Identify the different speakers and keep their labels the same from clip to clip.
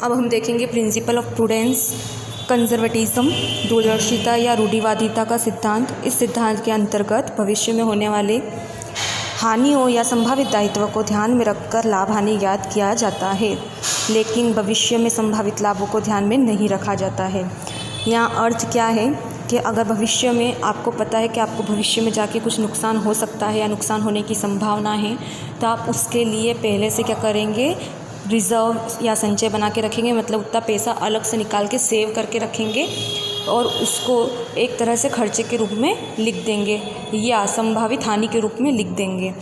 Speaker 1: अब हम देखेंगे प्रिंसिपल ऑफ प्रूडेंस, कंजर्वेटिज्म, दूरदर्शिता या रूढ़िवादिता का सिद्धांत। इस सिद्धांत के अंतर्गत भविष्य में होने वाले हानियों या संभावित दायित्व को ध्यान में रखकर लाभ हानि ज्ञात किया जाता है, लेकिन भविष्य में संभावित लाभों को ध्यान में नहीं रखा जाता है। यहाँ अर्थ क्या है कि अगर भविष्य में आपको पता है कि आपको भविष्य में जाके कुछ नुकसान हो सकता है या नुकसान होने की संभावना है, तो आप उसके लिए पहले से क्या करेंगे, रिज़र्व या संचय बना के रखेंगे। मतलब उतना पैसा अलग से निकाल के सेव करके रखेंगे और उसको एक तरह से खर्चे के रूप में लिख देंगे या संभावित हानि के रूप में लिख देंगे।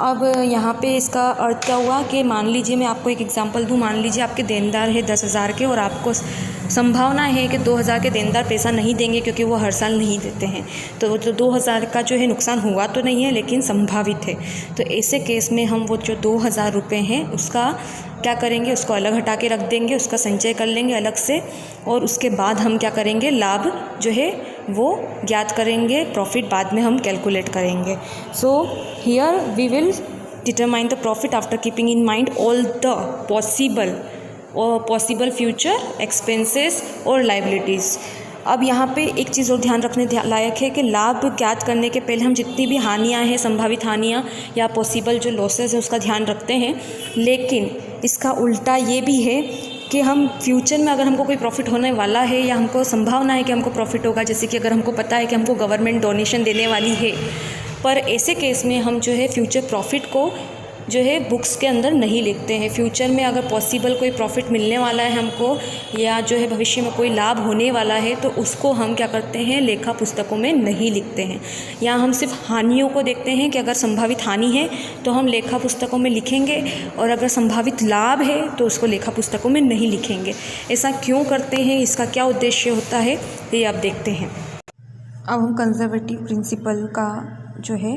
Speaker 1: अब यहाँ पे इसका अर्थ क्या हुआ कि मान लीजिए, मैं आपको एक एग्जांपल दूँ। मान लीजिए आपके देनदार है 10,000 के और आपको संभावना है कि 2,000 के देनदार पैसा नहीं देंगे क्योंकि वो हर साल नहीं देते हैं। तो 2,000 का जो है नुकसान हुआ तो नहीं है, लेकिन संभावित है। तो ऐसे केस में हम वो जो 2,000 रुपये हैं उसका क्या करेंगे, उसको अलग हटा के रख देंगे, उसका संचय कर लेंगे अलग से, और उसके बाद हम क्या करेंगे, लाभ जो है वो ज्ञात करेंगे, प्रॉफिट बाद में हम कैलकुलेट करेंगे। So here we will determine the profit after keeping in mind all the possible future expenses और लाइबिलिटीज़। अब यहाँ पे एक चीज़ और ध्यान रखने लायक है कि लाभ ज्ञात करने के पहले हम जितनी भी हानियाँ हैं, संभावित हानियाँ या पॉसिबल जो लॉसेस हैं, उसका ध्यान रखते हैं। लेकिन इसका उल्टा ये भी है कि हम फ्यूचर में अगर हमको कोई प्रॉफिट होने वाला है या हमको संभावना है कि हमको प्रॉफिट होगा, जैसे कि अगर हमको पता है कि हमको गवर्नमेंट डोनेशन देने वाली है, पर ऐसे केस में हम जो है फ्यूचर प्रॉफिट को जो है बुक्स के अंदर नहीं लिखते हैं। फ्यूचर में अगर पॉसिबल कोई प्रॉफिट मिलने वाला है हमको, या जो है भविष्य में कोई लाभ होने वाला है, तो उसको हम क्या करते हैं, लेखा पुस्तकों में नहीं लिखते हैं। या हम सिर्फ हानियों को देखते हैं कि अगर संभावित हानि है तो हम लेखा पुस्तकों में लिखेंगे, और अगर संभावित लाभ है तो उसको लेखा पुस्तकों में नहीं लिखेंगे। ऐसा क्यों करते हैं, इसका क्या उद्देश्य होता है, ये आप देखते हैं। अब हम कंजर्वेटिव प्रिंसिपल का जो है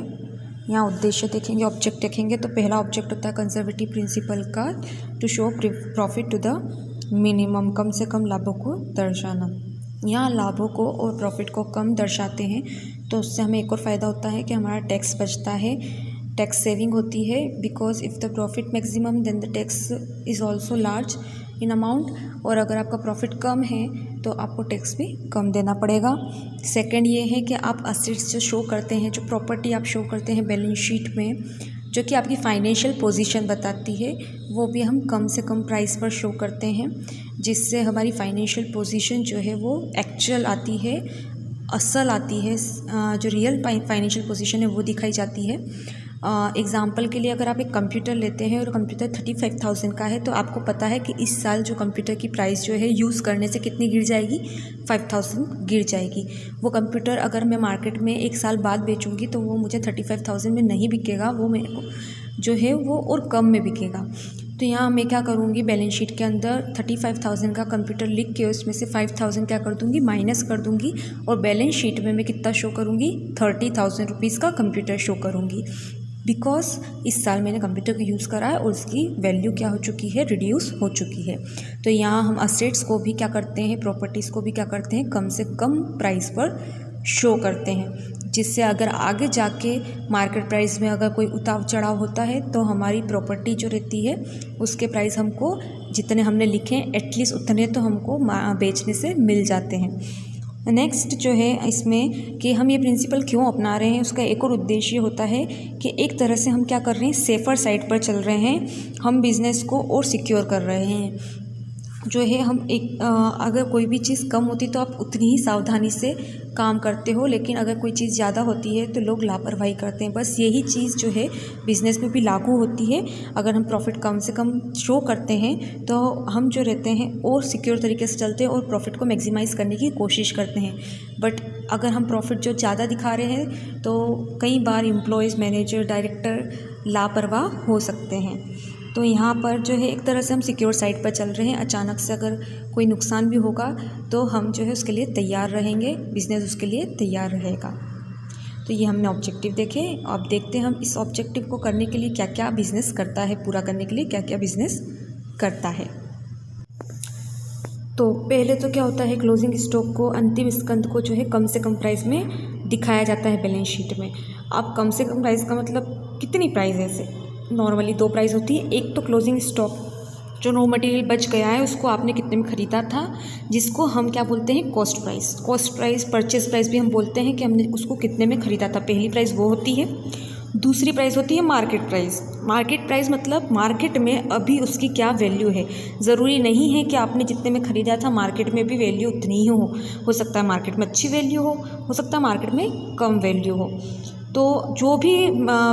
Speaker 1: यहाँ उद्देश्य देखेंगे, ऑब्जेक्ट देखेंगे। तो पहला ऑब्जेक्ट होता है कंजर्वेटिव प्रिंसिपल का, to show profit to the minimum, कम से कम लाभों को दर्शाना। यहाँ लाभों को और प्रॉफिट को कम दर्शाते हैं तो उससे हमें एक और फ़ायदा होता है कि हमारा टैक्स बचता है, टैक्स सेविंग होती है। Because if the profit maximum then the tax is also large in amount, और अगर आपका प्रॉफिट कम है तो आपको टैक्स भी कम देना पड़ेगा। सेकंड ये है कि आप असेट्स जो शो करते हैं, जो प्रॉपर्टी आप शो करते हैं बैलेंस शीट में, जो कि आपकी फाइनेंशियल पोजीशन बताती है, वो भी हम कम से कम प्राइस पर शो करते हैं, जिससे हमारी फाइनेंशियल पोजीशन जो है वो एक्चुअल आती है, असल आती है, जो रियल फाइनेंशियल पोजीशन है वो दिखाई जाती है। एग्ज़ाम्पल के लिए अगर आप एक कंप्यूटर लेते हैं और कंप्यूटर 35,000 का है, तो आपको पता है कि इस साल जो कंप्यूटर की प्राइस जो है यूज़ करने से कितनी गिर जाएगी, 5,000 गिर जाएगी। वो कंप्यूटर अगर मैं मार्केट में एक साल बाद बेचूंगी तो वो मुझे 35,000 में नहीं बिकेगा, वो मेरे को जो है वो और कम में बिकेगा। तो यहाँ मैं क्या करूँगी, बैलेंस शीट के अंदर 35,000 का कंप्यूटर लिख के उसमें से 5,000 क्या कर दूँगी, माइनस कर दूँगी, और बैलेंस शीट में मैं कितना शो करूँगी, 30,000 रुपीज़ का कंप्यूटर शो करूँगी। बिकॉज इस साल मैंने कंप्यूटर को यूज़ करा है और उसकी वैल्यू क्या हो चुकी है, रिड्यूस हो चुकी है। तो यहाँ हम असेट्स को भी क्या करते हैं, प्रॉपर्टीज़ को भी क्या करते हैं, कम से कम प्राइस पर शो करते हैं, जिससे अगर आगे जाके मार्केट प्राइस में अगर कोई उतार चढ़ाव होता है तो हमारी प्रॉपर्टी जो रहती है उसके प्राइस हमको जितने हमने लिखे हैं एटलीस्ट उतने तो हमको बेचने से मिल जाते हैं। नेक्स्ट जो है इसमें कि हम ये प्रिंसिपल क्यों अपना रहे हैं, उसका एक और उद्देश्य होता है कि एक तरह से हम क्या कर रहे हैं, सेफ़र साइड पर चल रहे हैं, हम बिज़नेस को और सिक्योर कर रहे हैं। जो है हम एक अगर कोई भी चीज़ कम होती तो आप उतनी ही सावधानी से काम करते हो, लेकिन अगर कोई चीज़ ज़्यादा होती है तो लोग लापरवाही करते हैं। बस यही चीज़ जो है बिज़नेस में भी लागू होती है। अगर हम प्रॉफिट कम से कम शो करते हैं तो हम जो रहते हैं और सिक्योर तरीके से चलते हैं और प्रॉफिट को मैक्सिमाइज़ करने की कोशिश करते हैं। बट अगर हम प्रॉफिट जो ज़्यादा दिखा रहे हैं तो कई बार एम्प्लॉयज़, मैनेजर, डायरेक्टर लापरवाह हो सकते हैं। तो यहाँ पर जो है एक तरह से हम सिक्योर साइड पर चल रहे हैं। अचानक से अगर कोई नुकसान भी होगा तो हम जो है उसके लिए तैयार रहेंगे, बिज़नेस उसके लिए तैयार रहेगा। तो ये हमने ऑब्जेक्टिव देखे। अब देखते हैं हम इस ऑब्जेक्टिव को करने के लिए क्या क्या बिज़नेस करता है, पूरा करने के लिए क्या क्या बिज़नेस करता है। तो पहले तो क्या होता है, क्लोजिंग स्टॉक को, अंतिम स्कंद को जो है कम से कम प्राइस में दिखाया जाता है बैलेंस शीट में। अब कम से कम प्राइस का मतलब कितनी प्राइस है, ऐसे नॉर्मली दो प्राइस होती है। एक तो क्लोजिंग स्टॉक जो रॉ मटेरियल बच गया है उसको आपने कितने में ख़रीदा था, जिसको हम क्या बोलते हैं, cost price. Cost price, purchase price भी हम बोलते हैं कि हमने उसको कितने में ख़रीदा था। पहली प्राइस वो होती है। दूसरी प्राइस होती है मार्केट प्राइस। मार्केट प्राइस मतलब मार्केट में अभी उसकी क्या वैल्यू है। ज़रूरी नहीं है कि आपने जितने में ख़रीदा था मार्केट में भी वैल्यू उतनी ही हो सकता है मार्केट में अच्छी वैल्यू हो सकता है मार्केट में कम वैल्यू हो। तो जो भी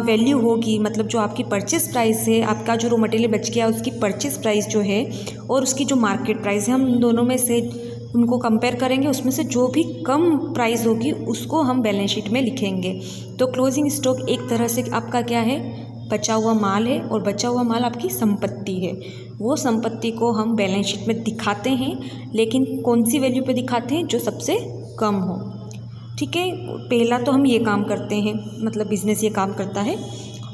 Speaker 1: वैल्यू होगी, मतलब जो आपकी परचेस प्राइस है, आपका जो रॉ मटेरियल बच गया उसकी परचेस प्राइस जो है और उसकी जो मार्केट प्राइस है, हम दोनों में से उनको कंपेयर करेंगे। उसमें से जो भी कम प्राइस होगी उसको हम बैलेंस शीट में लिखेंगे। तो क्लोजिंग स्टॉक एक तरह से आपका क्या है, बचा हुआ माल है, और बचा हुआ माल आपकी संपत्ति है। वो संपत्ति को हम बैलेंस शीट में दिखाते हैं, लेकिन कौन सी वैल्यू पे दिखाते हैं, जो सबसे कम हो। ठीक है, पहला तो हम ये काम करते हैं, मतलब बिज़नेस ये काम करता है।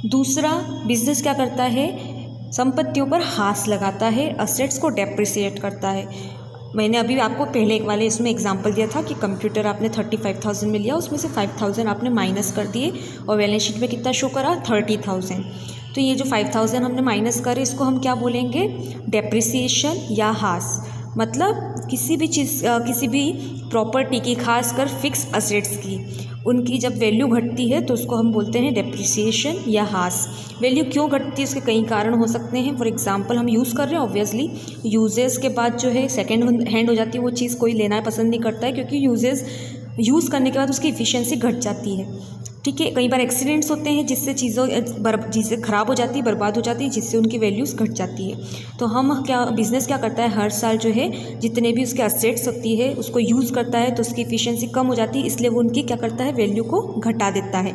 Speaker 1: दूसरा, बिज़नेस क्या करता है, संपत्तियों पर हाथ लगाता है, असेट्स को डेप्रिसिएट करता है। मैंने अभी आपको पहले एक वाले इसमें एग्जांपल दिया था कि कंप्यूटर आपने 35,000 में लिया, उसमें से 5,000 आपने माइनस कर दिए और बैलेंस शीट में कितना शो करा, 30,000। तो ये जो 5,000 हमने माइनस करे इसको हम क्या बोलेंगे, डेप्रिसिएशन या हास। मतलब किसी भी चीज़, किसी भी प्रॉपर्टी की, खासकर फिक्स असेट्स की, उनकी जब वैल्यू घटती है तो उसको हम बोलते हैं डेप्रिसिएशन या हास। वैल्यू क्यों घटती है, उसके कई कारण हो सकते हैं। फॉर एग्जांपल हम यूज़ कर रहे हैं, ऑब्वियसली यूजेस के बाद जो है सेकेंड हैंड हो जाती है वो चीज़, कोई लेना पसंद नहीं करता है, क्योंकि यूज़ करने के बाद उसकी इफ़िशियंसी घट जाती है। ठीक है, कई बार एक्सीडेंट्स होते हैं जिससे चीज़ें ख़राब हो जाती है, बर्बाद हो जाती है, जिससे उनकी वैल्यूज़ घट जाती है। तो हम क्या, बिज़नेस क्या करता है, हर साल जो है जितने भी उसके असेट्स होती है उसको यूज़ करता है, तो उसकी इफ़िशियंसी कम हो जाती है, इसलिए वो उनकी क्या करता है, वैल्यू को घटा देता है।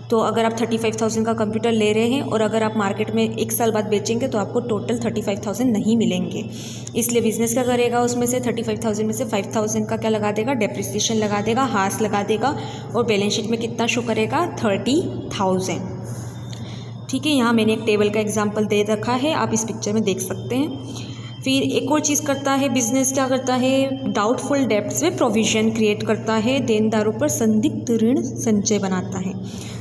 Speaker 1: तो अगर आप 35,000 का कंप्यूटर ले रहे हैं और अगर आप मार्केट में 1 साल बाद बेचेंगे तो आपको टोटल 35,000 नहीं मिलेंगे। इसलिए बिज़नेस क्या करेगा, उसमें से 35,000 में से 5,000 का क्या लगा देगा, डेप्रिसिएशन लगा देगा, हास लगा देगा, और बैलेंस शीट में कितना शो करेगा, 30,000। ठीक है, यहाँ मैंने एक टेबल का एग्जाम्पल दे रखा है, आप इस पिक्चर में देख सकते हैं। फिर एक और चीज़ करता है बिज़नेस, क्या करता है, डाउटफुल डेब्ट्स में प्रोविज़न क्रिएट करता है, देनदारों पर संदिग्ध ऋण संचय बनाता है।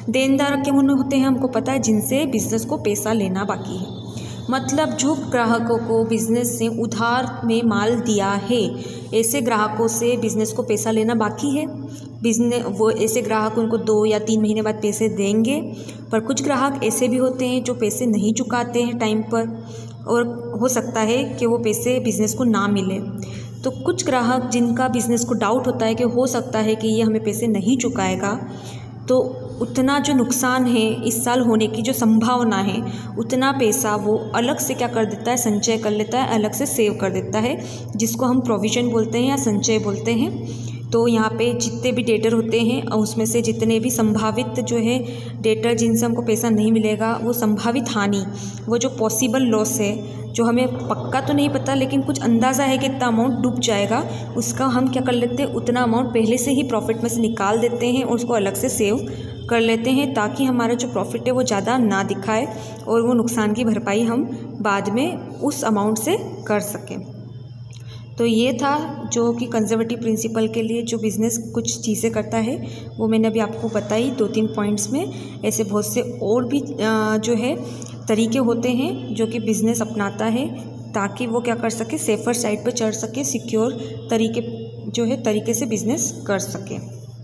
Speaker 1: देनदार के मन होते हैं, हमको पता है, जिनसे बिज़नेस को पैसा लेना बाकी है। मतलब जो ग्राहकों को बिज़नेस से उधार में माल दिया है, ऐसे ग्राहकों से बिज़नेस को पैसा लेना बाकी है। वो ऐसे ग्राहक उनको 2 या 3 महीने बाद पैसे देंगे। पर कुछ ग्राहक ऐसे भी होते हैं जो पैसे नहीं चुकाते हैं टाइम पर, और हो सकता है कि वो पैसे बिज़नेस को ना मिले। तो कुछ ग्राहक जिनका बिज़नेस को डाउट होता है कि हो सकता है कि ये हमें पैसे नहीं चुकाएगा, तो उतना जो नुकसान है इस साल होने की जो संभावना है, उतना पैसा वो अलग से क्या कर देता है, संचय कर लेता है, अलग से सेव कर देता है, जिसको हम प्रोविज़न बोलते हैं या संचय बोलते हैं। तो यहाँ पे जितने भी डेटर होते हैं उसमें से जितने भी संभावित जो है डेटर जिनसे हमको पैसा नहीं मिलेगा, वो संभावित हानि, वो जो पॉसिबल लॉस है, जो हमें पक्का तो नहीं पता लेकिन कुछ अंदाज़ा है कि इतना अमाउंट डूब जाएगा, उसका हम क्या कर लेते हैं, उतना अमाउंट पहले से ही प्रॉफिट में से निकाल देते हैं और उसको अलग से सेव कर लेते हैं, ताकि हमारा जो प्रॉफिट है वो ज़्यादा ना दिखाए और वो नुकसान की भरपाई हम बाद में उस अमाउंट से कर सकें। तो ये था जो कि कंजर्वेटिव प्रिंसिपल के लिए जो बिज़नेस कुछ चीज़ें करता है, वो मैंने अभी आपको बताई 2-3 पॉइंट्स में। ऐसे बहुत से और भी जो है तरीके होते हैं जो कि बिज़नेस अपनाता है, ताकि वो क्या कर सके, सेफ़र साइड पर चढ़ सके, सिक्योर तरीके से बिज़नेस कर सके।